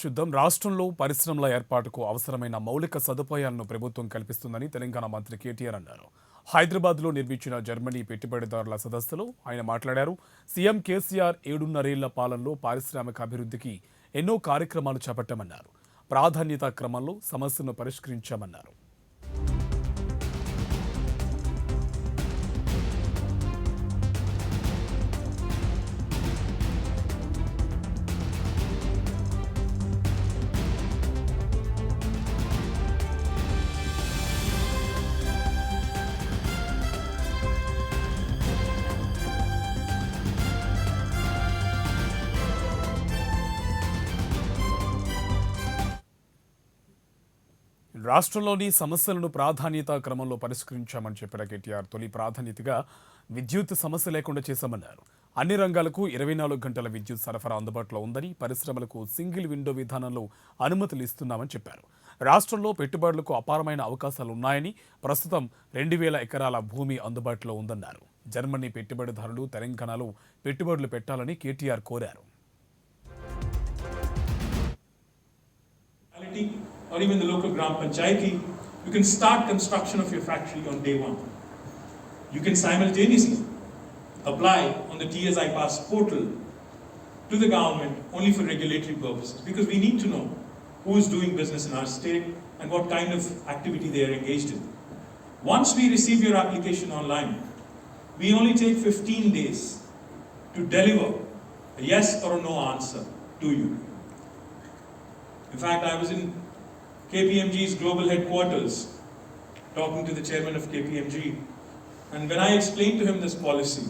చూద్దాం. రాష్ట్రంలో పరిశ్రమల ఏర్పాటుకు అవసరమైన మౌలిక సదుపాయాలను ప్రభుత్వం కల్పిస్తుందని తెలంగాణ మంత్రి కేటీఆర్ అన్నారు. హైదరాబాద్లో నిర్మించిన జర్మనీ పెట్టుబడిదారుల సదస్సులో ఆయన మాట్లాడారు. సీఎం కేసీఆర్ 7.5 పాలనలో పారిశ్రామిక అభివృద్ధికి ఎన్నో కార్యక్రమాలు చేపట్టామన్నారు. ప్రాధాన్యతా క్రమంలో సమస్యలను పరిష్కరించామన్నారు. రాష్ట్రంలోని సమస్యలను ప్రాధాన్యతా క్రమంలో పరిష్కరించామని చెప్పిన కేటీఆర్ తొలి ప్రాధాన్యతగా విద్యుత్ సమస్య లేకుండా చేశామన్నారు. అన్ని రంగాలకు 24 గంటల విద్యుత్ సరఫరా అందుబాటులో ఉందని, పరిశ్రమలకు సింగిల్ విండో విధానంలో అనుమతులు ఇస్తున్నామని చెప్పారు. రాష్ట్రంలో పెట్టుబడులకు అపారమైన అవకాశాలు ఉన్నాయని, ప్రస్తుతం 2000 ఎకరాల భూమి అందుబాటులో ఉందన్నారు. జర్మనీ పెట్టుబడిదారులు తెలంగాణలో పెట్టుబడులు పెట్టాలని కేటీఆర్ కోరారు. Or even the local Gram Panchayati, you can start construction of your factory on day one. You can simultaneously apply on the TSI Pass portal to the government only for regulatory purposes, because we need to know who is doing business in our state and what kind of activity they are engaged in. Once we receive your application online, we only take 15 days to deliver a yes or a no answer to you. In fact, I was in KPMG's global headquarters talking to the chairman of KPMG, and when I explained to him this policy,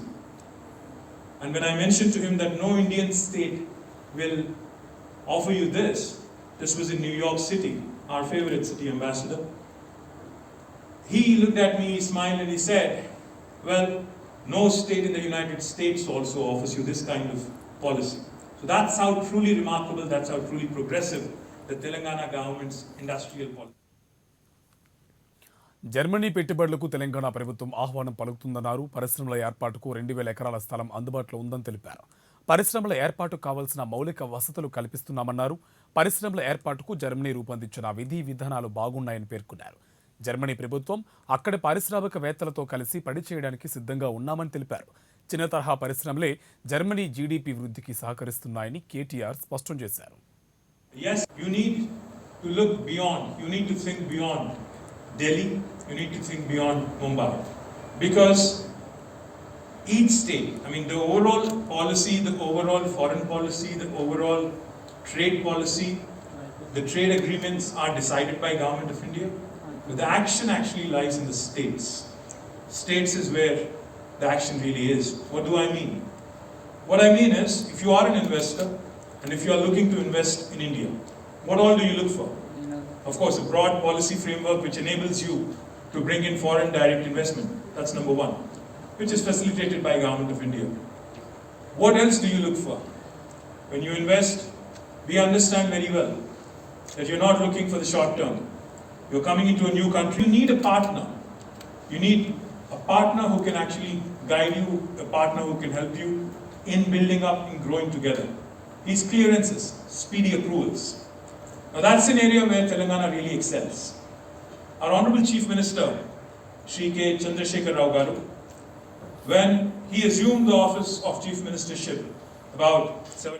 and when I mentioned to him that no Indian state will offer you this was in New York City, our favorite city, Ambassador. He looked at me, he smiled, and he said, well, no state in the United States also offers you this kind of policy. So that's how truly remarkable, that's how truly progressive the Telangana government's industrial policy. Germany పెట్టుబడులకు తెలంగాణ ప్రభుత్వం ఆహ్వానం పలుకుతుందన్నారు. పరిశ్రమల ఏర్పాటుకు 2000 ఎకరాల స్థలం అందుబాటులో ఉందని తెలిపారు. పరిశ్రమల ఏర్పాటుకు కావాల్సిన మౌలిక వసతులు కల్పిస్తున్నామన్నారు. పరిశ్రమల ఏర్పాటుకు జర్మనీ రూపొందించిన విధి విధానాలు బాగున్నాయని పేర్కొన్నారు. జర్మనీ ప్రభుత్వం అక్కడి పారిశ్రామికవేత్తలతో కలిసి పనిచేయడానికి సిద్ధంగా ఉన్నామని తెలిపారు. చిన్న తరహా పరిశ్రమలే జర్మనీ జీడీపీ వృద్ధికి సహకరిస్తున్నాయని కేటీఆర్ స్పష్టం చేశారు. Yes, you need to look beyond, you need to think beyond Delhi, you need to think beyond Mumbai. Because each state, the overall policy, the overall foreign policy, the overall trade policy, the trade agreements are decided by Government of India. But the action actually lies in the states. States is where the action really is. What do I mean? What I mean is, if you are an investor, and if you are looking to invest in India, what all do you look for? Of course, a broad policy framework which enables you to bring in foreign direct investment. That's number one, which is facilitated by Government of India. What else do you look for? When you invest, we understand very well that you're not looking for the short term. You're coming into a new country. You need a partner. You need a partner who can actually guide you, a partner who can help you in building up and growing together. These clearances, speedy approvals. Now that's an area where Telangana really excels. Our Honorable Chief Minister, Shri K. Chandrasekhar Rao Garu, when he assumed the office of Chief Ministership about 7